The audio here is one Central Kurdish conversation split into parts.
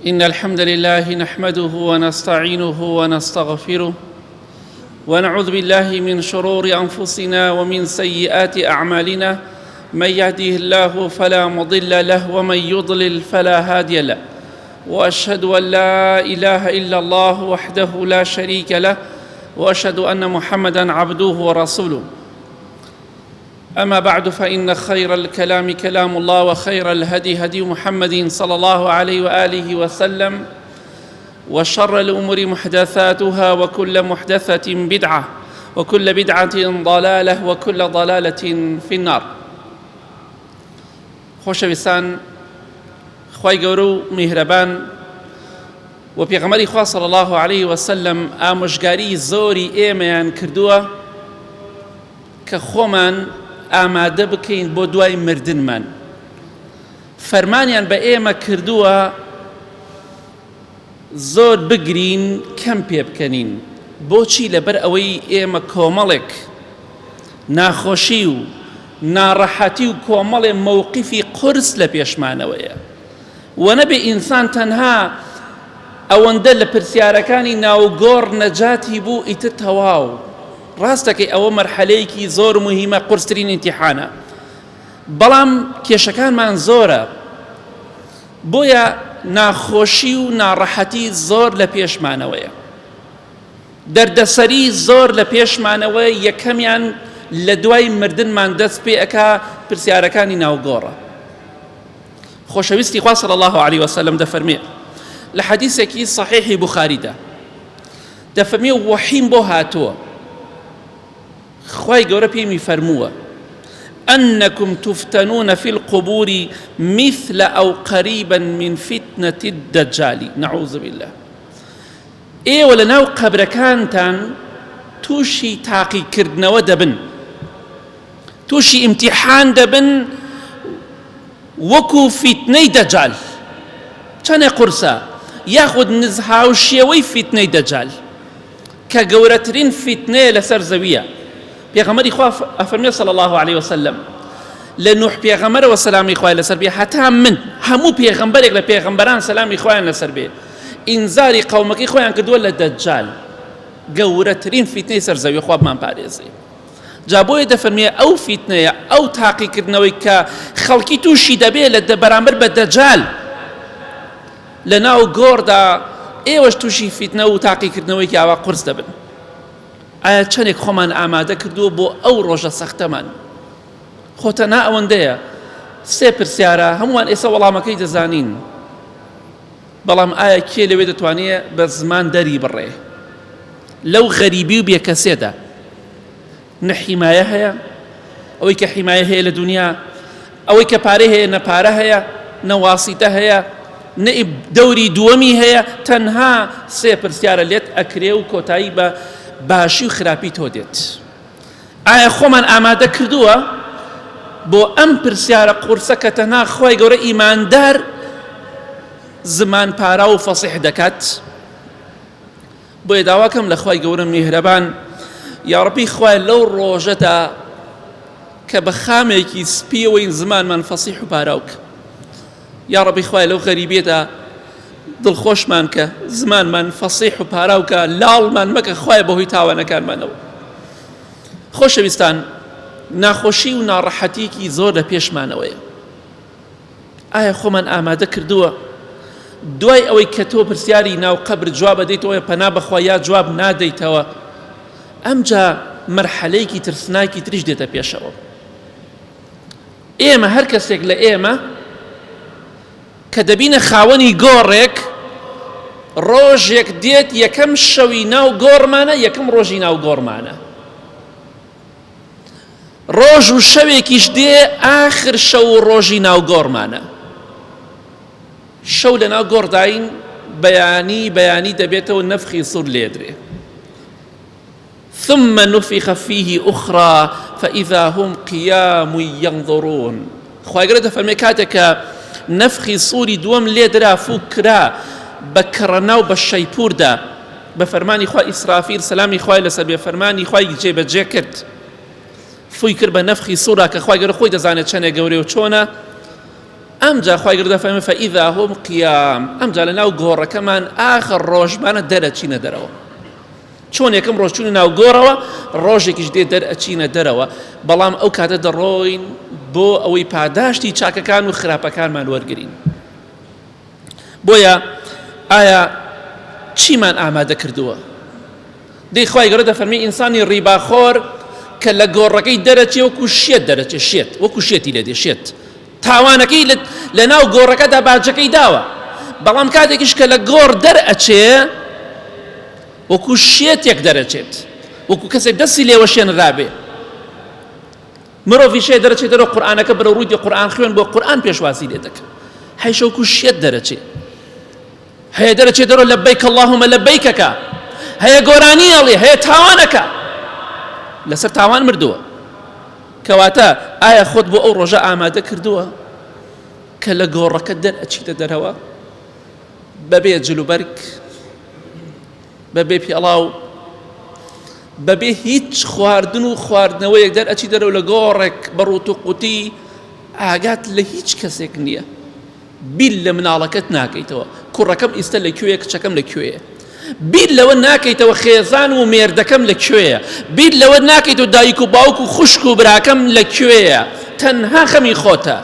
إن الحمد لله نحمده ونستعينه ونستغفره ونعوذ بالله من شرور أنفسنا ومن سيئات أعمالنا. من يهده الله فلا مضل له ومن يضلل فلا هادي له، وأشهد أن لا إله إلا الله وحده لا شريك له، وأشهد أن محمدًا عبده ورسوله. أما بعد، فإن خير الكلام كلام الله، وخير الهدي هدي محمد صلى الله عليه وآله وسلم، وشر الأمور محدثاتها، وكل محدثة بدعة، وكل بدعة ضلالة، وكل ضلالة في النار. خۆشەویستان، خوای گەورە و میهرەبان و پێغەمبەری خوا صلی الله عليه وسلم ئامۆژگاری زۆری ئێمەیان کردووە کە خۆمان ئامادە بکەین بۆ دوای مردنمان. فەرمانیان بە ئێمە کردووە زۆر بگرین، کەم پێ بکەنین. بۆچی؟ لەبەر ئەوەی ئێمە کۆمەڵێک ناخۆشی و ناڕەحەتی و کۆمەڵێ مووقیفی قورس لە پێشمانەوەیە، و نەبێ ئینسان تەنها ئەوەندە لە پرسیارەکانی ناوگۆڕ نەجاتی بوو ئیتر تەواو. ڕاستەکەی ئەوە مەرحەلەیەکی زۆر مهمە، قورسترین ئیمتیحانە، بەڵام کێشەکانمان زۆرە، بۆیە ناخۆشی و ناڕەحەتی زۆر لە پێشمانەوەیە، دەردەسەری زۆر لە پێشمانەوەی یەکەمیان لە دوای مردنمان دەست پێ ئەکا پرسیارەکانی ناوگۆڕە. خۆشەویستی خوا صلی الله عليه وسلم دەفەرمێ لە حەدیثێکی صحیحی بوخاریدا، دەفەرمێ وەحیم بۆ هاتووە، خوای گەورە پێمی فەرمووە أنكم تفتنون في القبور مثل أو قريبا من فتنة الدجال نعوذ بالله. ئێوە لەناو قەبرەکانتان تووشی تاقیکردنەوە دەبن، تووشی ئیمتیحان دەبن وەکو فیتنەی دەجال. چەنێ قورسە، یاخود نزهاوشێوەی فیتنەی دەجال کە گەورەترین فیتنەیە لەسەر زەویە. پێغەمبەری خوا ئەفەرمێ صلی الله عليه وسلم لە نوح پێغەمبەرەوە سەلامی خوای لەسەر بێ، هەتا من هەموو پێغەمبەرێک لە پێغەمبەران سەلامی خوایان لەسەر بێ، ئینزاری قەومەکەی خۆیان کردووە لە دەجال، گەورەترین فیتنەی سەر زەوی. خوا بمان پارێزێ. جا بۆیە دەفەرمێ ئەو فیتنەیە، ئەو تاقیکردنەوەی کە خەڵکی تووشی دەبێ لە بەرامبەر بە دەجال لە ناو گۆڕدا، ئێوەش تووشی فیتنە و تاقیکردنەوەی کاوا قورس دەبن. ئایا چەندێک خۆمان ئامادە کردووە بۆ ئەو ڕۆژە سەختەمان؟ خۆتەنا ئەوەندەیە سێ پرسیارە هەمووان ئێستا وەڵامەکەی دەزانین، بەڵام ئایا کێ لەوێ دەتوانێت بە زمان دەری بڕێ لەو غەریبی و بێکەسێدا؟ نە حیمایە هەیە، ئەوەی کە حیمایە هەیە لە دنیا، ئەوەی کە پارەی هەیە نەپارە هەیە، نەواسیتە هەیە، نە دەوری دووەمی هەیە. تەنها سێ پرسیارە لێت ئەکرێ و کۆتایی بە باشی و خراپی تۆ دێت. ئایا خۆمان ئامادە کردووە بۆ ئەم پرسیارە قورسە کە تەنها خوای گەورە ئیماندار زمان پارا و فەسیح دەکات؟ بۆیە داواکەم لە خوای گەورە میهرەبان، یا ڕەبی خوای لەو ڕۆژەدا کە بە خامێکی سپیەوەی زمانمان فەسیح و پاراوکە، یا ڕەبی خوای لەو غەریبێدا دڵخۆشمان کە زمانمان فەسیح و پاراوکە، لاڵمان مەکە خوای بەهۆی تاوانەکانمانەوە. خۆشەویستان، ناخۆشی و ناڕەحەتیکی زۆر لە پێشمانەوەیە. ئایا خۆمان ئامادە کردووە دوای ئەوەی کە تۆ پرسیاری ناو قەبر جواب دەیتەوە، پەنا بەخوا یا جواب نادەیتەوە، ئەمجا مەرحەلەیەکی ترسناکی تریش دێتە پێشەوە. ئێمە هەر کەسێک لە ئێمە کە دەبینە خاوەنی گۆڕێک، ڕۆژێک دێت یەکەم شەوی ناو گۆڕمانە، یەکەم ڕۆژی ناو گۆڕمانە، ڕۆژ و شەوێکیش دێ ئاخر شەو و ڕۆژی ناو گۆڕمانە. شەو لە ناو گۆڕداین بەیانی دەبێتەوە نەفخی سوور لێدرێ، ثم نفخ فيه أخرى فإذا هم قيام ينظرون. خوای گەورە دەفەرمێ کاتێک کە نەفخی سووری دووەم لێدرا، فوکرا بە کڕەنا و بە شەیپوردا، بە فەرمانی خوای ئیسرافیل سەلامی خوای لەسەر بێ، فەرمانی خوای جێبەجێ کرد، فوی کرد بە نەفخی سوورا کە خوای گەورە خۆی دەزانێت چەندێک گەورەی و چۆنە. ئەمجا خوای گەورە دەفەرمێ فەئیذا هوم قیام، ئەمجا لەناو گۆڕەکەمان ئاخر ڕۆژمانە دەرەچینە دەرەوە. چۆن یەکەم ڕۆژ چوونی ناو گۆڕەوە، ڕۆژێکیش دێ دەرئەچینە دەرەوە، بەڵام ئەو کاتە دەڕۆین بۆ ئەوەی پاداشتی چاکەکان و خراپەکانمان وەرگرین. بۆیە ئایا چیمان ئامادە کردووە؟ دەی خوای گەورە دەفەرمێ ئینسانی ڕیباخۆر کە لە گۆڕەکەی دەرەچێ وەکو شێت دەرەچێ، شێت وەکو شێتی لێ دێ، شێت تاوانەکەی لە ناو گۆڕەکەدا باجەکەی داوە، بەڵام کاتێکیش کە لە گۆڕ دەرئەچێ وەکو شێتێک دەرەچێت، وەکو کەسێک دەستی لێوە شێنرابێ. مرۆڤی شێ دەرەچێت دەرەوە قورئانەکە بەرە ڕووی قورئان خوێن بۆ قورئان پێشواسی لێ دەکەن، هەیشە وەکو شێت دەرەچێت، هەیە دەرەچێت دەرەوە لەبەیک اللهم لەبەیکەکە، هەیە گۆرانی ئەڵێ، هەیە تاوانەکە، لەسەر تاوان مردووە. کەواتە ئایا خۆت بۆ ئەو ڕۆژە ئامادە کردووە کە لە گۆڕەکە دەرئەچیتە دەرەوە بەبێ جلوبەرگ، بەبێ پێڵاو، بەبێ هیچ خواردن و خواردنەوەیەک دەرئەچی دەرەوە لە گۆڕێک بەڕوت و قوتی، ئاگات لە هیچ کەسێک نییە، بیل لە مناڵەکەت ناکەیتەوە کوڕەکەم ئیستە لەکوێیە، کچەکەم لەکوێیە، بیر لەوە ناکەیتەوە خێزان و مێردەکەم لەکوێیە، بیر لەوە ناکەیتەوە دایک و باوک و خوشک و براکەم لەکوێیە، تەنها خەمی خۆتە.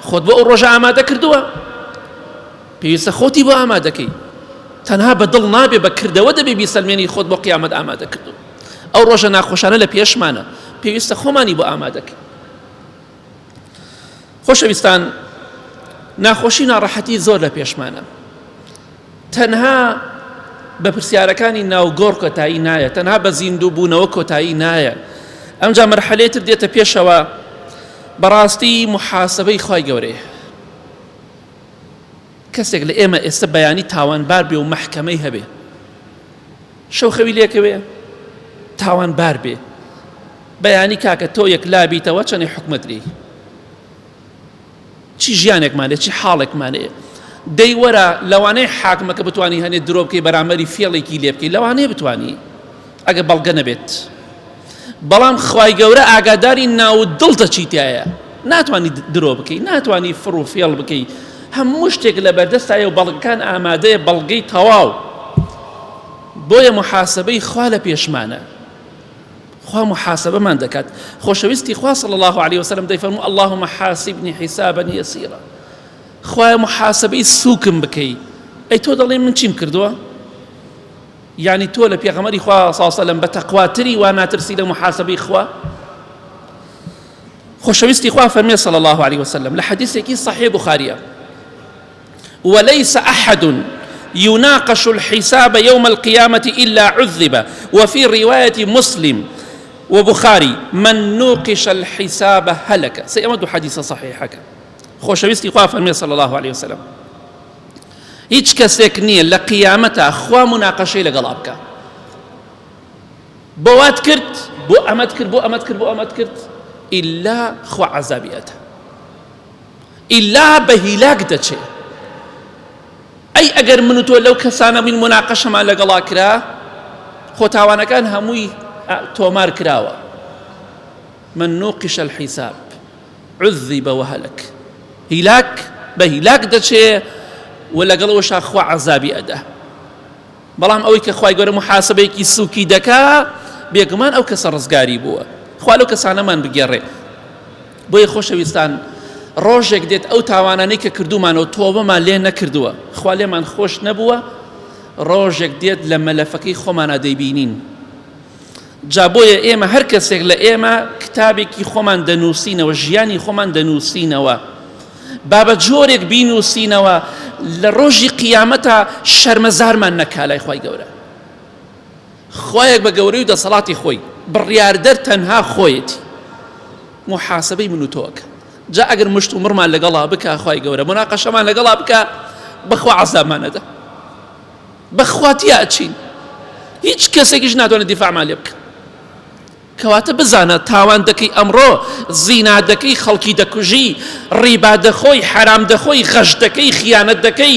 خۆت بۆ ئەو ڕۆژە ئامادە کردووە؟ پێویستە خۆتی بۆ ئامادەکەی، تەنها بەدڵ نابێ، بە کردەوە دەبێ بیسەلمێنی خۆت بۆ قیامەت ئامادە کردو. ئەو ڕۆژە ناخۆشانە لە پێشمانە، پێویستە خۆمانی بۆ ئامادەکەی. خۆشەویستان، ناخۆشی ناڕەحەتی زۆر لە پێشمانە، تەنها بە پرسیارەکانی ناوگۆڕ کۆتایی نایە، تەنها بە زیندوو بوونەوە کۆتایی نایە. ئەمجا مەرحەلەیەتر دێتە پێشەوە، بەڕاستی محاسبەی خوای گەورەیە. کەسێک لە ئێمە ئێستا بەیانی تاوانبار بێ و مەحکەمەی هەبێ، شەوخەوی لێکەوێ تاوانبار بێ، بەیانی کاکە تۆ یەک لابیتەوە چەنێ حکومت لێی، چی ژیانێکمانێ، چی حاڵێکمانەیە، دەی وەرە لەوانەیە حاکمەکە بتوانی هەنێ درۆ بکەی بەرامبەری فێڵێکی لێ بکەی، لەوانەیە بتوانی ئەگە بەڵگە نەبێت، بەڵام خوای گەورە ئاگاداری ناو دڵتە چیتایە، ناتوانی درۆ بکەی، ناتوانی فڕ و فێڵ بکەی، هەموو شتێک لە بەردەستایە و بەڵگەکان ئامادەیە، بەڵگەی تەواو. بۆیە محاسبەی خوا لە پێشمانە، خوا محاسبەمان دەکات. خۆشەویستی خوا صلی الله عليه وسلم دەیفەرموو اللهم حاسبني حسابا يسيرا، خوای محاسبەی سووکم بکەی. ئەی تۆ دەڵێ من چیم کردووە؟ یعنی تۆ لە پێغەمبەری خوا صلی الله عليه وسلم بە تەقواتری وا ناترسی لە محاسبەی خوا؟ خۆشەویستی خوا فەرمێ صلی الله عليه وسلم لە حەدیثێکی صحیح بخاریە، وليس أحد يناقش الحساب يوم القيامة إلا عذب، وفي رواية مسلم وبخاري من نوقش الحساب هلك. سيمد حديث صحيح حكا خۆشەویستی خوا فەرمێ صلی الله عليه وسلم هیچ کەسێک نییە لە قیامەتە خوا مناقەشەی لەگەڵا بکە، بۆ وات کرد، بۆ ئەمەت کرد، بۆ ئەمەت کرد، بۆ ئەمەت کرد، ئیلا خوا عەزابی ئەدە، ئیلا بە هیلاک دەچێ. ئەی ئەگەر من و تۆ لەو کەسانە بین مناقەشەمان لەگەڵا کرا، خۆ تاوانەکان هەمووی تۆمار کراوە. من نوقش الحساب عذب وهلك، هیلاک بە هیلاک دەچێ و لەگەڵەوەشا خوا عەزابی ئەدە. بەڵام ئەوەی کە خوای گەورە محاسبەیەکی سووکی دەکا، بێگومان ئەو کەسە ڕزگاری بووە. خوا لەو کەسانەمان بگێڕێ. بۆیە خۆشەویستان، ڕۆژێک دێت ئەو تاوانانەی کە کردومانەوە تۆبەمان لێ نەکردووە، خوا لێمان خۆش نەبووە، ڕۆژێک دێت لە مەلەفەکەی خۆمانە دەیبینین. جا بۆیە ئێمە هەر کەسێک لە ئێمە کتابێکی خۆمان دەنووسینەوە، ژیانی خۆمان دەنووسینەوە، بابە جۆرێک بینووسینەوە، لە ڕۆژی قیامەتە شەرمەزارمان نەکا لای خوای گەورە. خۆیەک بە گەورەی و دەسەڵاتی خۆی بڕیاردەر تەنها خۆیەتی، محاسبەی من و تۆکە. جا ئەگەر مشت و مڕمان لەگەڵا بکە خوای گەورە، مناقەشەمان لەگەڵا بکە، بەخوا عەزابمانەدا، بەخوا تیا ئەچین، هیچ کەسێکیش ناتوانێت دیفاعمان لێ بکە. کەواتە بزانە تاوان دەکەی ئەمڕۆ، زینا دەکەی، خەڵکی دەکوژی، ڕیبا دەخۆی، حرام دەخۆی، غەش دەکەی، خیانەت دەکەی،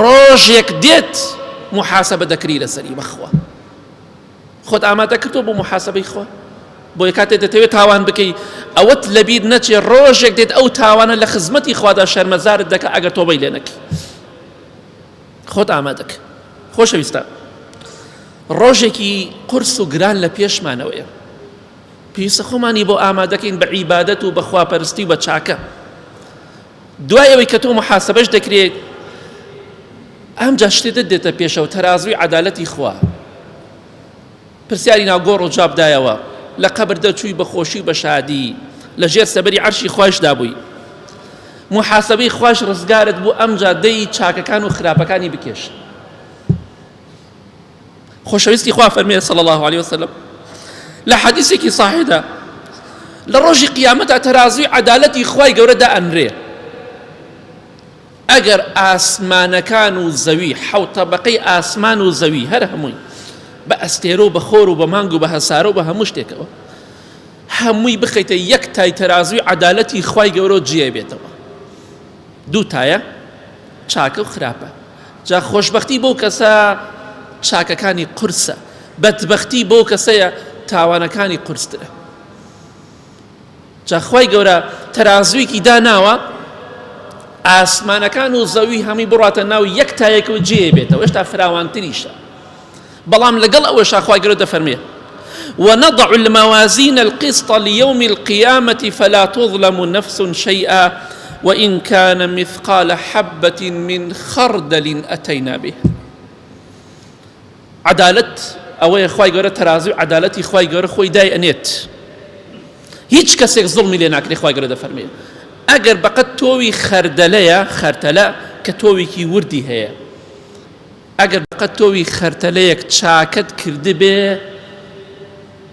ڕۆژێک دێت محاسبە دەکری لەسەری بەخوا. خۆت ئامادە کردووە بۆ محاسبەی خوا؟ بۆیە کاتێک دەتەوێت تاوان بکەی ئەوەت لەبیر نەچێ ڕۆژێک دێت ئەو تاوانە لە خزمەتی خوادا شەرمەزارت دەکە ئەگەر تۆبەی لێ نەکەی خۆت ئامادەکە. خۆشەویستە ڕۆژێکی قورس و گران لە پێشمانەوەیە، پێویستە خۆمانی بۆ ئامادەکەین بە عیبادەت و بە خواپەرستی و بە چاکە. دوای ئەوەی کە تۆ محاسبەش دەکرێت ئەمجا شتێت دێتە پێشەوە تەرازوی عەدالەتی خوا. پرسیاری ناوگۆڕ و جابدایەوە لە قەبر دەچووی بە خۆشی بە شادی لەژێر سەبەری عەرشی خواشدا بووی، محاسبەی خوش ڕزگارت بوو ئەمجا دەی چاکەکان و خراپەکانی بکێش. خۆشەویستی خوا فەرمێ صلی الله عليه وسلم لە حەدیثێکی صاحیحدا لە ڕۆژی قیامەتە تەرازوی عەدالەتی خوای گەورە دائەنرێ. ئەگەر ئاسمانەکان و زەوی حەوت تەبەقەی ئاسمان و زەوی هەر هەمووی بە ئەستێرە و بە خۆر و بە مانگ و بە هەسارە و بە هەموو شتێکەوە هەمووی بخەیتە یەک تای تەرازوی عەدالەتی خوای گەورە جێ بێتەوە. دوو تایە چاکە و خراپە. جا خۆشبەختی بۆ کەسە چاکەکانی قورسە، بەدبەختی بۆ کەسەیە تاوانەکانی قورسترە. جا خوای گەورە تەرازوویەکی داناوە ئاسمانەکان و زەوی هەمی بڕاتە ناو یەک تایەک و جێ بێتەوە، هێشتا فراوانتریشە. بەڵام لەگەڵ ئەوەشا خوای گەورە دەفەرمێ ونضع الموازين القسط ليوم القيامة فلا تظلم نفس شيئا وإن كان مثقال حبة من خردل أتينا به. عدالت ئەوەیە خوای گەورە تەرازوی عەدالەتی خوای گەورە خۆی دای ئەنێت، هیچ کەسێک زوڵمی لێ ناکرێ. خوای گەورە دەفەرمێ ئەگەر بەقەت تۆوی خەردەلەیە، خەرتەلە کە تۆوێکی وردی هەیە، ئەگەر بەقەت تۆوی خەرتەلەیەک چاکت کردبێ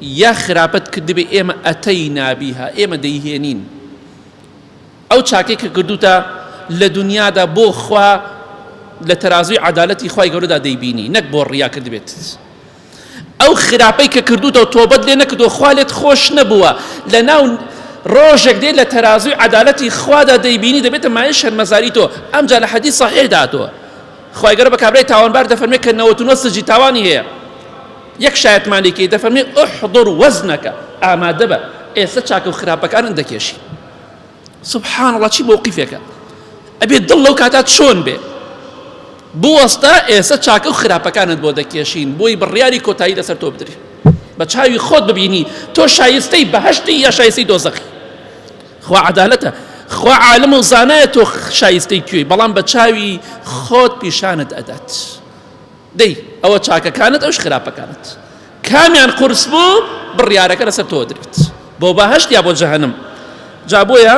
یا خراپەت کردبێ ئێمە ئەتەینا بیها، ئێمە دەیهێنین. ئەو چاکەی کە کردوتە لە دنیادا بۆ خوا لە تەرازوی عەدالەتی خوای گەورەدا دەیبینی، نەک بۆ ڕیا کردبێت. ئەو خراپەی کە کردوتە و تۆبەت لێ نەکردووە خوا لێت خۆش نەبووە، لە ناو ڕۆژێک دێت لە تەرازوی عەدالەتی خوادا دەیبینی دەبێتە مایە شەرمەزاری تۆ. ئەمجا لە حەدیث صحیح داتەوە خوای گەورە بە کابرای تاوانبار دەفەرمێ کە 99 سزی تاوانی هەیە، یەک شایەتمانێکی دەفەرمێ ئوحضر وەزنەکە، ئامادە بە ئێستا چاکە و خراپەکانت دەکێشی. سبحان الله چی موقیفێکە، ئەبێت دڵ لەو کاتات چۆن بێ بوەستە ئێستا چاکە و خراپەکانت بۆ دەکێشین بۆی بڕیاری کۆتایی لەسەر تۆ بدرێ، بە چاوی خۆت ببینی تۆ شایستەی بەهەشتی یا شایستەی دۆزەخی. خوا عەدالەتە، خوا عالم و زانایە تۆ شایستەی کوێی، بەڵام بە چاوی خۆت پیشانت ئەدات. دەی ئەوە چاکەکانت ئەوش خراپەکانت کامیان قورس بوو بڕیارەکە لەسەر تۆ دەرێت بۆ بەهەشت یا بۆ جەهەنەم. جا بۆیە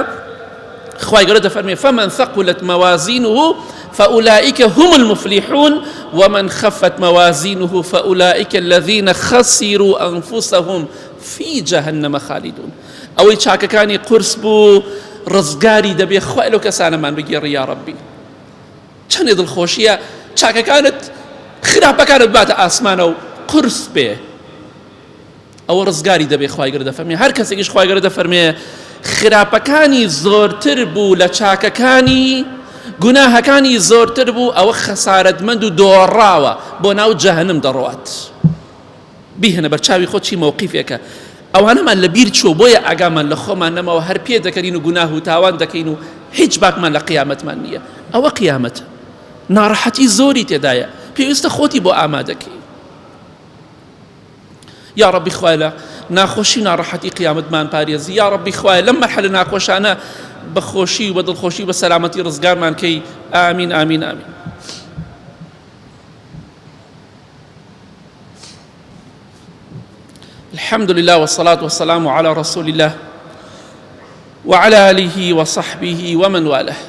خوای گەورە دەفەرمێ فمن ثقلت موازينه فأولئك هم المفلحون ومن خفت موازينه فأولئك الذين خسروا أنفسهم في جهنم خالدون. ئەوەی چاکەکانی قورس بوو ڕزگاری دەبێ خوای لەو کەسانەمان بگێڕی یا ڕەبی. چەندێ دڵخۆشیە چاکەکانت خراپەکانت باتە ئاسمانە و قورس بێ، ئەوە ڕزگاری دەبێ. خوای گەورە دەفەرمێ هەر کەسێکیش خوای گەورە دەفەرمێ خراپەکانی زۆرتر بوو لە چاکەکانی، گوناهەکانی زۆرتر بوو، ئەوە خەسارەتمەند و دۆڕاوە بۆ ناو جەهەنم دەڕوات. بیهێنە بەرچاوی خۆت چی مەوقیفێکە. ئەوانەمان لە بیر چوو بۆیە ئاگامان لە خۆمان نەماوە هەر پێ دەکەین و گوناه و تاوان دەکەین و هیچ باکمان لە قیامەتمان نییە. ئەوە قیامەتە، ناڕەحەتی زۆری تێدایە، پێویستە خۆتی بۆ ئامادەکەی. یا ڕەبی خوای لە ناخۆشی ناڕەحەتی قیامەتمان پارێزی. یا ڕەبی خوای لەم مەرحەلە ناخۆشانە بەخۆشی و بە دڵخۆشی بە سەلامەتی ڕزگارمان کەی. ئامین ئامین ئامین. الحمد لله والصلاة والسلام على رسول الله وعلى آله وصحبه ومن والاه.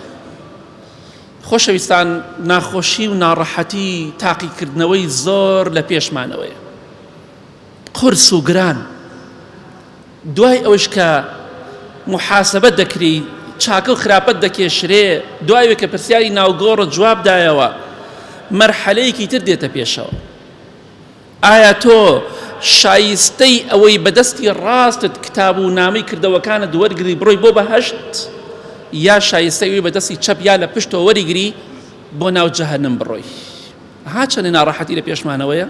خۆشەویستان ناخۆشی و ناڕەحەتی تاقیکردنەوەی زۆر لە پێشمانەوەیە، قورس و گران. دوای ئەوش کە محاسبەت دەکری، چاکە و خراپەت دەکێشرێ، دوای کە پرسیاری ناوگۆڕت جواب دایەوە، مەرحەلەیەکی تر دێتە پێشەوە. ئایا تۆ شایستەی ئەوەی بەدەستی ڕاستت کتاب و نامەی کردەوەکانت وەرگری بڕۆی بۆ بەهەشت، یا شایستەی ئەوەی بەدەستی چەپ یا لە پشتەوە وەریگری بۆ ناو جەهەنەم بڕۆی. ها چەندی ناڕەحەتی لە پێشمانەوەیە.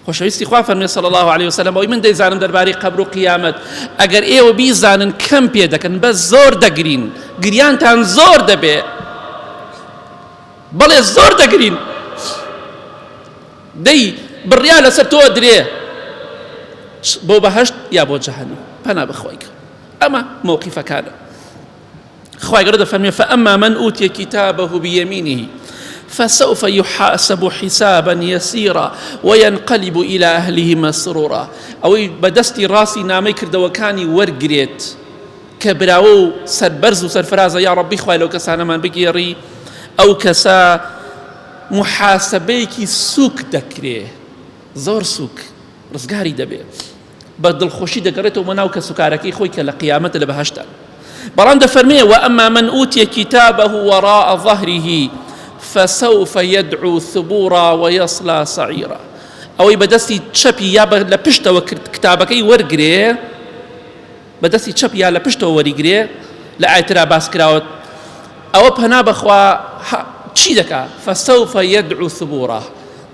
خۆشەویستی خوا فەرمێ صلی الله عليه وسلم ئەوەی من دەیزانم دەربارەی قەبر و قیامەت ئەگەر ئێوە بیزانن کەم پێ دەکەن بەس زۆر دەگرین گریانتان زۆر دەبێ بەڵێ زۆر دەگرین دەی بڕیا لەسەر تۆ درێ بۆ بەهەشت یا بۆ جەهەنەم پەنا بخوای ئەمە موقیفەکانە خوای گەورە دەفەرمێ فأما من أوتي كتابه بيمينه فسوف يحاسب حسابا يسيرا وينقلب إلى أهله مسرورا أو بدستي راسي نامي كردوكاني ورقريت كبراو سربرز وسرفراز يا ربي خوای لو كسانا من بگيري أو كسا محاسبيكي سوك دكري زور سوك رزقاري دبي بدل خوشي دقريته ومناو كسوكاركي خوي كلا قيامة لبهشتا بلان دفرمي وأما من أوتي كتابه وراء ظهره فسوف يدعو ثبورا ويصلى سعيرا أو بدستي تشبي يا لبشتا وكتابكي ورقري بدستي تشبي يا لبشتا ورقري لا اعترا باسكراوت أو بهنا بخوا چی دەکا فسوف يدعو ثبورا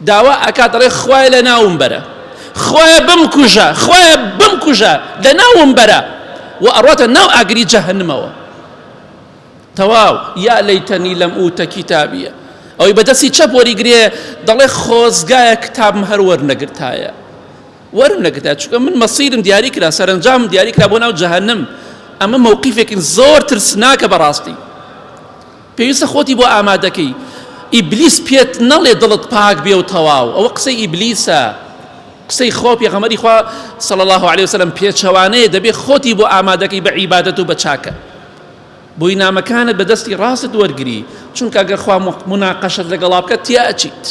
داوا ئەکات دەڵێ خوایە لە ناوم بەرە خوایە بمکوژە لە ناوم بەرە و ئەڕواتە ناو ئاگری جەهەنمەوە تەواو یا لەیتەنی لەم ئوتە کیتابیە ئەوەی بەدەستی چەپ وەریگرێ دەڵێ خۆزگایە کتابم هەر وەرنەگرتایە چونکە من مەسیرم دیاری کرا سەرنجام دیاری کرا بۆ ناو جەهەنم ئەمە موقیفێکی زۆر ترسناکە بەڕاستی پێویستە خۆتی بۆ ئامادەکەی ئیبلیس پێت نەڵێ دڵت پاک بێ و تەواو ئەوە قسەی ئیبلیسە قسەی خۆ پێغەمبەری خوا صلی الله عليه وسلم پێچەوانەیە دەبێ خۆتی بۆ ئامادەکەی بە عیبادەت و بە چاکە بۆی نامەکانت بەدەستی ڕاست وەرگری چونکە ئەگەر خوا مناقەشت لەگەڵا بکات تیا ئەچیت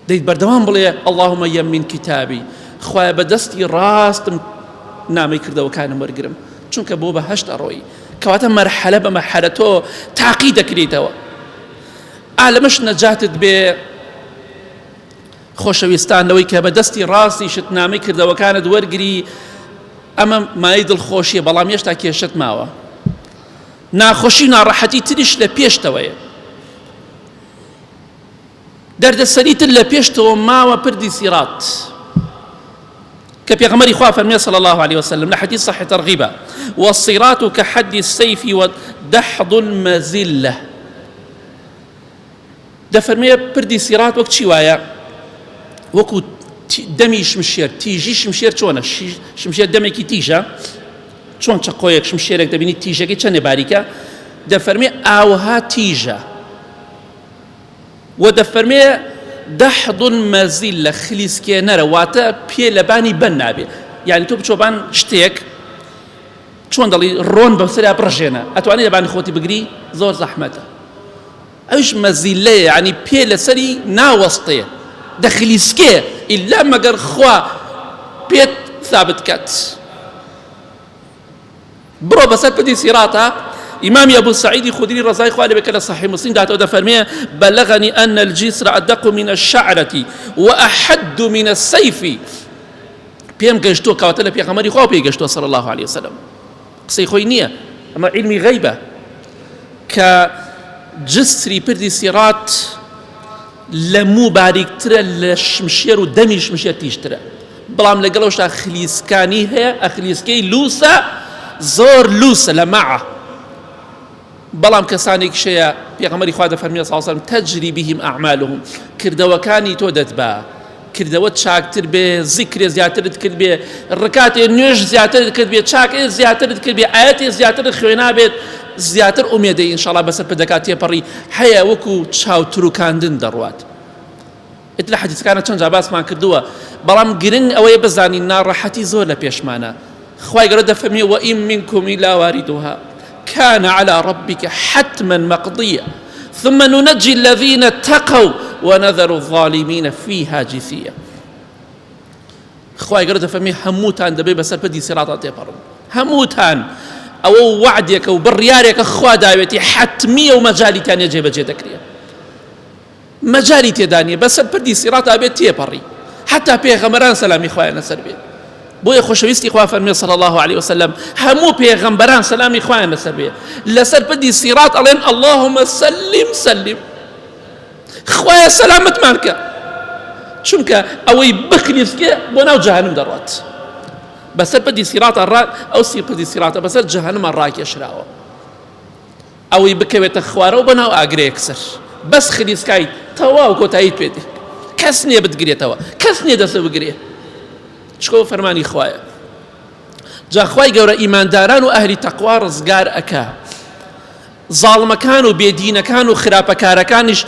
دەیت بەردەوام بڵێ اللهم یەمین کتابی خوایە بەدەستی ڕاستم نامەی کردەوەکانم وەرگرم چونکە بۆ بەهەشت ئەڕۆی کەواتە مەرحەلە بە مەرحەلە تۆ تاقی دەکرێتەوە ئالەمەش نەجاتت بێ خۆشەویستان لەوەی کە بەدەستی ڕاستی شت نامەی کردەوەکانت وەرگری ئەمە مای دڵخۆشیە بەڵام هێشتا کێشت ماوە ناخۆشی ناڕەحەتی تریش لە پێشتەوەیە دەردەسەریتر لە پێشتەوە ماوە پردی سیرات کە پێغەمبەری خوا فەرمێ صلی الله عليه وسلم لە حەدیث صحیح تەرغیبە والصراط كحد السيف ودحض المزلة دەفەرمێ پردی سیرات وەک چی وایە وەکو دەمی شمشێر تیژی شمشێر چۆنە شمشێر دەمێکی تیژە چۆن چەقۆیەک شمشێرێک دەبینی تیژەکەی چەندێ باریکە دەفەرمێ ئاوها تیژە و دەفەرمێ دەحض المەزیلە خلیسکێنەرە واتە پێ لەبانی بەن نابێ یعنی تۆ بچۆبان شتێک چۆن دەڵی ڕۆن بەسەریا بڕژێنە ئەتوانێت لەبانی خۆتی بگری زۆر زەحمەتە ئەوش مەزیلەیە یعنی پێ لەسەری ناوەستەیە دەخلیسکێ ئیلا مەگەر خوا پێت ثابت کات بڕۆ بەسەر پردی سیراتە إمام أبو سعيد خدري رضي الله عنه بكلا صحيح مسلم دعته دفرميه بلغني أن الجسر أدق من الشعرة وأحد من السيف بيم جشتو كواتل بيغمري خو بيجشتو صلى الله عليه وسلم قصي خوينية أما علمي غيبة كجسري بردي سيرات لمو باريك ترى لشمشير ودمي شمشير تيشترى بلام لقلوش أخليس كاني هي أخليس كي لوسا زور لوسا لمعه بەڵام کەسانێک شەیە پێغەمبەری خوا دەفەرمێ صلی الله عليه وسلم تجري بهم أعمالهم کردەوەکانی تۆ دەتبا کردەوەت چاکتر بێ زیکرێ زیاترت کرد بێ ڕکاتێ نوێژ زیاترت کرد بێ چاکێ زیاترت کرد بێ ئاەتێ زیاترت خوێنا بێت زیاتر ئومێدەی ئینشاڵڵا بەسەر پەدەکات تێپەڕی هەیە وەکو چاوتروکاندن دەڕوات ئێت لە حەدیثەکانە چەند جا باسمان کردووە بەڵام گرنگ ئەوەیە بزانین ناڕەحەتی زۆر لە پێشمانە خوای گەورە دەفەرمێ وئین منکم إلا واردها كان على ربك حتما مقضيا ثم ننجي الذين اتقوا ونذر الظالمين فيها جثيا خواهي قرأت فمي هموتان دبي بسر بدي سراطة تيبرم هموتان أو وعدك أو بريارك أخوة داويتي حتمية ومجالي تان يجيب جيدكريا مجالي تداني بسر بدي سراطة بيت تيبري حتى بيغمران سلامي خواهي نسر بيت بۆیە خۆشەویستی خوا فەرمێ صلی الله عليه وسلم هەموو پێغەمبەران سەلامی خوایان لەسەر بێ لەسەر پردی سیرات ئەڵێن اللهم سلم سلم خوایە سەلامەتمان کە چونکە ئەوەی بخلیسکێ بۆ ناو جەهەنم دەڕات بەسەر پردی سیراتە ڕات ئەو پردی سیراتە بەسەر جەهەنمە ڕاکێشراوە ئەوەی بکەوێتە خوارەوە بە ناو ئاگرەیەک سەر بەس خلیسکای تەواو کۆتاییت پێ دێ کەس نییە بتگرێتەوە کەس نییە دەستە بگرێ چکۆ فەرمانی خوایە جا خوای گەورە ئیمانداران و ئەهلی تەقوا ڕزگار ئەکا زاڵمەکان و بێدینەکان و خراپەکارەکانیش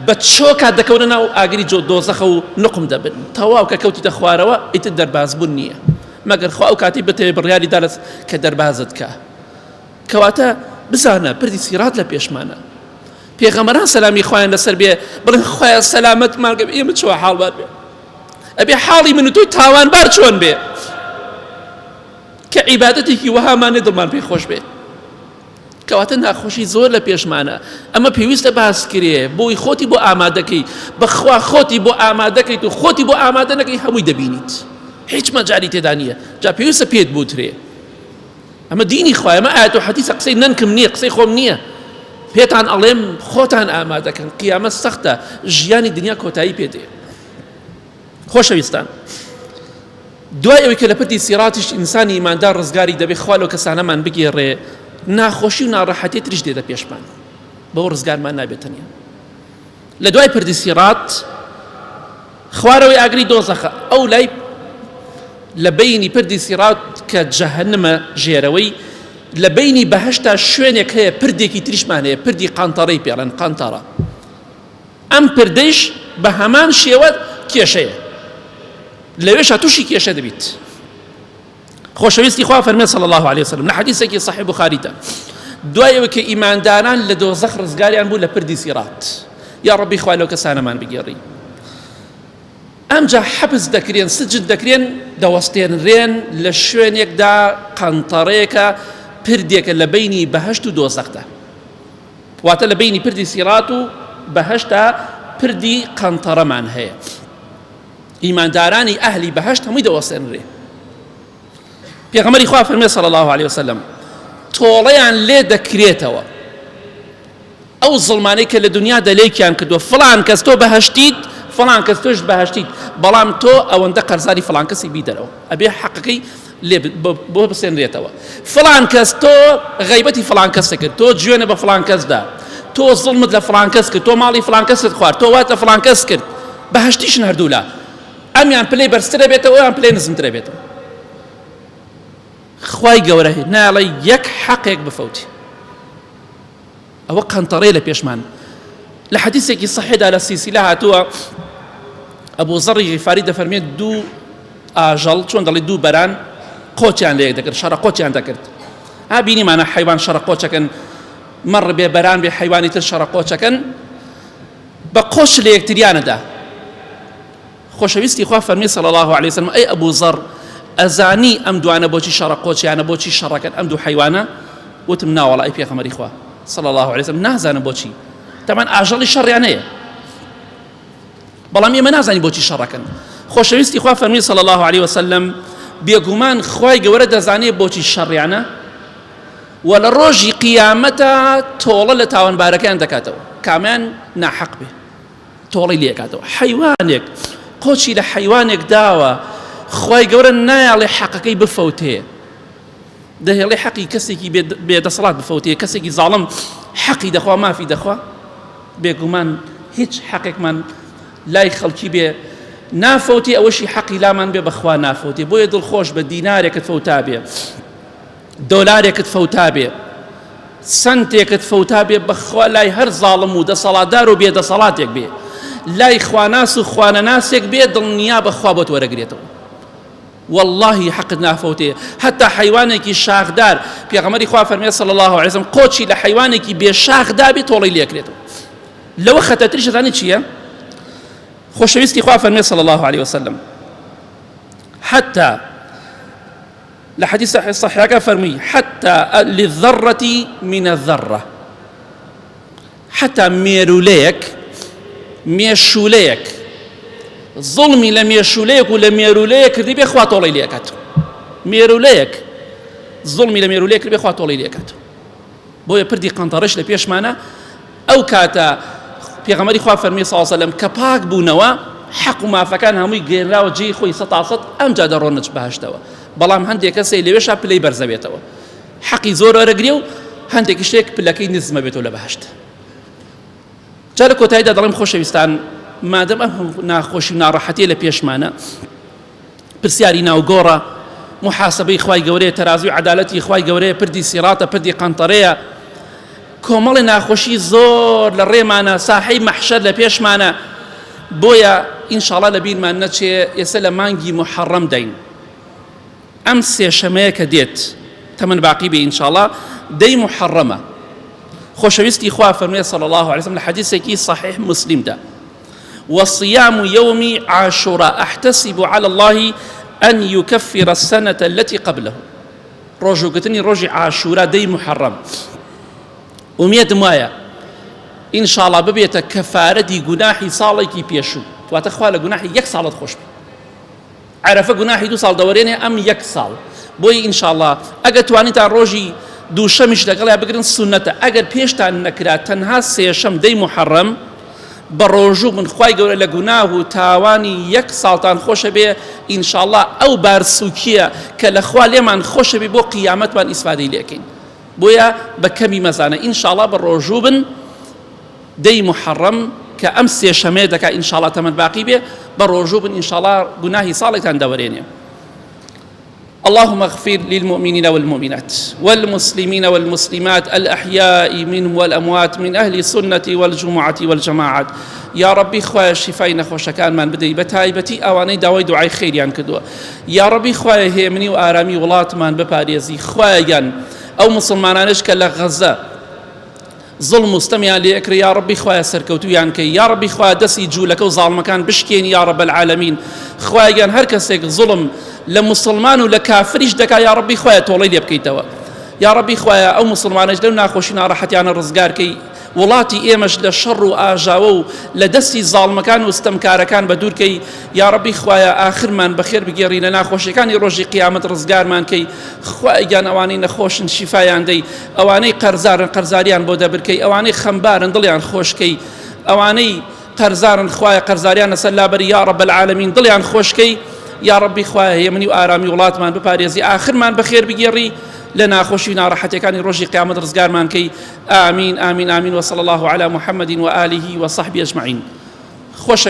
بە چۆکات دەکەونە ناو ئاگری دۆزەخە و نقم دەبن تەواو کە کەوتیتە خوارەوە ئیتر دەربازبوون نییە مەگەر خوا ئەو کاتی بتێ بڕیاری دارس کە دەربازت کە کەواتە بزانە پردی سیرات لە پێشمانە پێغەمبەران سەلامی خوایان لەسەر بێ بڵێن خوایە سەلامەتمان گە ئێمە چۆ حاڵبار بێ ئەبێ حاڵی من و تۆی تاوانبار چۆن بێ کە عیبادەتێکی وەهامانێ دڵمان پێی خۆش بێ کەواتە ناخۆشی زۆر لە پێشمانە ئەمە پێویستە باس کرێ بۆی خۆتی بۆ ئامادەکەی بەخوا خۆتی بۆ ئامادەکەیت و خۆتی بۆ ئامادە نەکەی هەمووی دەبینیت هیچ مەجالی تێدا نییە جا پێویستە پێت بوترێ ئەمە دینی خوایە ئەمە ئاەت و حەدیثە قسەی نەنکم نییە قسەی خۆم نییە پێتان ئەڵێم خۆتان ئامادەکەن قیامەت سەختە ژیانی دنیا کۆتایی پێدێ خۆشەویستان دوای ئەوەی کە لە پردی سیراتیش ئینسانی ئیماندار ڕزگاری دەبێت خوا لەو کەسانەمان بگێڕێ ناخۆشی و ناڕەحەتی تریش دێتە پێشمان بەوە ڕزگارمان نابێتەنە لە دوای پردی سیرات خوارەوەی ئاگری دۆزەخە ئەو لای لە بینی پردی سیرات کە جەهەنمە ژێرەوەی لە بینی بەهەشتا شوێنێک هەیە پردێکی تریشمان هەیە پردی قەنتەڕەی پێڵێن قەنتەڕە ئەم پردەیش بە هەمان شێوە کێشەیە لەوێشە تووشی کێشە دەبیت خۆشەویستی خوا فەرمێ صلی الله عليه وسلم لە حەدیثێکی صحیح بوخاریتە دوای ئەوە کە ئیمانداران لە دۆزەخ ڕزگاریان بوو لە پردی سیرات یا ڕەبی خوا لەو کەسانەمان بگێڕی ئەمجا حەبس دەکرێن سجن دەکرێن دەوەستێنرێن لە شوێنێکدا قەنتەڕەیەکە پردێکە لە بینی بەهەشت و دۆزەخدا واتە لە بینی پردی سیرات و بەهەشتا پردی قەنتەڕەمان هەیە ئیماندارانی ئەهلی بەهەشت هەمووی دەوەستێنرێ پێغەمبەری خوا فەرمێ صلی الله عليه وسلم تۆڵەیان لێ دەکرێتەوە ئەو زڵمانەی کە لە دنیا دەلێکیان کردووە فڵان کەس تۆ بەهەشتیت فڵان کەس تۆش بەهەشتیت بەڵام تۆ ئەوەندە قەرزاری فڵان کەسی بیدەرەوە ئەبێ حەقەکەی لێ بۆ بسێنرێتەوە فڵان کەس تۆ غەیبەتی فڵان کەس کرد تۆ گوێنە بە فڵان کەسدا تۆ زڵمت لە فڵان کەس کرد تۆ ماڵی فڵان کەست خوارد تۆ وات لە فڵان کەس کرد بەهەشتیشن هەردوو لە ئەمیان پلەی بەرزترە بێتەوە ئەویان پلەی نزمترە بێتەوە خوای گەورە ناڵێ یەک حەقێک بفەوتی ئەوە قەنتەڕەیە لە پێشمان لە حەدیثێکی صحیحدا لە سیلسیلە هاتووە ئەبوو زەڕی غیفاری دەفەرمێت دوو ئاژەڵ چۆن دەڵێ دوو بەران قۆچیان لە یەک دەکرد شەڕە قۆچیان دەکرد بینیمانە حەیوان شەڕە قۆچەکەن مەڕ بێ بەران بێ حەیوانی تر شەڕە قۆچەکەن بە قۆچ لە یەکتریانەدا خۆشەویستی خوا فەرمی صلی الله عليه وسلم ئەی ئەبوو زەڕ ئەزانی ئەم دوانە بۆچی شەڕە قۆچیانە بۆچی شەڕەکەن ئەم دوو حەیوانە وتم ناوەڵە ئەی پێغەمبەری خوا صلی الله عليه وسلم نازانم بۆچی تەمان ئاژەڵی شەڕیان هەیە بەڵام ئێمە نازانی بۆچی شەڕەکەن خۆشەویستی خوا فەرمی صلی الله عليه وسلم بێگومان خوای گەورە دەزانێت بۆچی شەڕیانە و لە ڕۆژی قیامەتە تۆڵە لە تاوانبارەکەیان دەکاتەوە کامیان ناحەق بێ تۆڵی لێکاتەوە حەیوانێک قۆچی لە حەیوانێک داوە خوای گەورە نایاڵێ حەقەکەی بفەوتێ دەهێڵێ حەقی کەسێکی بێدەسەڵات بفەوتێ کەسێکی زاڵم حەقی دەخوا مافی دەخوا بێگومان هیچ حەقێکمان لای خەڵکی بێ نافەوتی ئەوەشی حەقی لامان بێ بەخوا نافەوتێ بۆیە دڵخۆش بە دینارێکت فەوتا بێ دۆلارێکت فەوتا بێ سنتێکت فەوتا بێ بەخوا لای هەر زاڵم و دەسەڵاتدار و بێدەسەڵاتێک بێ لای خواناس و خوانەناسێک بێ دڵنیا بەخوا بۆت وەرەگرێتەوە والله حقت نافەوتێ حتا حەیوانێکی شاخدار پێغەمبەری خوا فەرمێ صلی الله عليه وسلم قۆچی لە حەیوانێکی بێ شاخدا بێ تۆڵی لێکرێتەوە لەوە خەتەرتریش دەزانی چییە خۆشەویستی خوا فەرمێ صلی الله عليه وسلم حتى لحديث صحيح فرمي حتى للذرة من الذرة حتى ميشوليك ظلمي لم يشوليك ولم يروليك ربي اخوات الله ليكات ميروليك ظلمي لم يروليك ربي اخوات الله ليكات بويا بردي قنطرش لبيش معنا او كاتا پیغمبری خوا فرمی صلی الله علیه و سلم کە پاک بوونەوە حەق و مافەکان هەمووی گێنراوە جێی خۆی 100% ئەمجا دەڕۆنە بەهەشتەوە. بەڵام هەندێک کەسێ لەوێشا پلەی بەرزەبێتەوە، حەقی زۆر وەرەگرێ و هەندێکی شتێک پلەکەی نزمە بێتەوە لە بەهەشت. جا لە کۆتاییدا دەڵێم خۆشەویستان، مادەم ئەم ناخۆشی و ناڕەحەتیە لە پێشمانە، پرسیاری ناوگۆڕە، محاسبەی خوای گەورەیە، تەرازوی عەدالەتی خوای گەورەیە، پردی سیراتە، پردی قەنتەرەیە، کۆمەڵی ناخۆشی زۆر لە ڕێمانە، ساحەی مەحشەر لە پێشمانە. بۆیە ئینشاڵڵا لە بیرمان نەچێ ئێستا لە مانگی محەڕەم دەین. ئەم سێشەمەیە کە دێت تەمەن باقی بێ ئینشاڵڵا دەی محەڕەمە. خۆشەویستی خوا فەرموویە صلی الله عليه وسلم لە حەدیثێکی صحیح مسلمدا: وصيام يوم عاشوراء أحتسب على الله أن يكفر السنة التي قبله. ڕۆژ گرتنی ڕۆژی عاشورا دەی محەڕەم ئومێدم وایە ئینشاڵڵا ببێتە کەفارەتی گوناحی ساڵێکی پێشوو، تواتە خوا لە گوناحی 1 ساڵت خۆش بێ. عەرەفە گوناحی 2 ساڵ دەوەرێنێ، ئەم 1 ساڵ. بۆی ئینشاڵڵا ئەگەر توانیتان ڕۆژی دووشەمیش لەگەڵا بگرن سونەتە. ئەگەر پێشتان نەکرا تەنها سێشەم دەی محەڕەم بە ڕۆژوو من خوای گەورە لە گوناه و تاوانی 1 ساڵتان خۆشە بێ. ئینشاءڵڵا ئەو بارسووکیە کە لە خوا لێمان خۆشە بێ بۆ قیامەتمان ئیسفادەی لێکەین. بۆیە بە کەمی مەزانە ئینشاءڵڵا بە ڕۆژوو بن دەی محەڕەم کە ئەم سێشەمەیە دەکا ئینشاءڵڵا تەمەن باقی بێ، بە ڕۆژوو بن ئینشاءڵڵا گوناهی ساڵێکتان دەوەرێنێ. اللهم اغفر للمؤمنين والمؤمنات والمسلمين والمسلمات الأحياء منهم والأموات من أهل السنة والجمعة والجماعات. يا ربي خواه شفای نەخۆشەکان من بدەی بە تایبەتی ئەوانەی داوای دوعای خێریان کردووە. یا ربی خواه هێمنی و ئارامی وڵاتمان بپارێزی. خوایان ئەو مسلمانانش کە لە غەزە ظلم مستەمیان لێ ئەکرێ، یا ربی خوایە سەرکەوتویان کەی. یا ربی خوایە دەستی جوولەکە و زاڵمەکان بشکێنی یا رب العالمین. خوایان هەر کەسێک ظلم لە مسلمان و لە کافریش دەکا، یا ربی خوایە تۆڵەی لێ بکەیتەوە. یا ربی خوایە ئەو مسلمانش لەو ناخۆشی ناڕەحەتیانە ڕزگارکەی. وڵاتی ئێمەش لە شەڕ و ئاژاوە و لە دەستی زاڵمەکان و ستەمکارەکان بە دوورکەی. یا ربی خوایە ئاخرمان بەخێر بگێڕی، لە ناخۆشیەکانی ڕۆژی قیامەت ڕزگارمان کەی. خوایان ئەوانەی نەخۆشن شیفایان دەی، ئەوانەی قەرزارن قەرزاریان بۆ دەبرکەی، ئەوانەی خەمبارن دڵیان خۆشکەی، ئەوانەی قەرزارن خوایە قەرزاریان لەسەر لابەری یا رب العالمین دڵیان خۆشکەی. یا ربی خوایە هێمنی و ئارامی وڵاتمان بپارێزی، ئاخرمان بەخێر بگێڕی، لە ناخۆشی ناڕەحەتەکانی ڕۆژی قیامەت ڕزگارمان کەی. آمین آمین آمین. وصلى الله على محمد وآله وصحبه أجمعين. خوش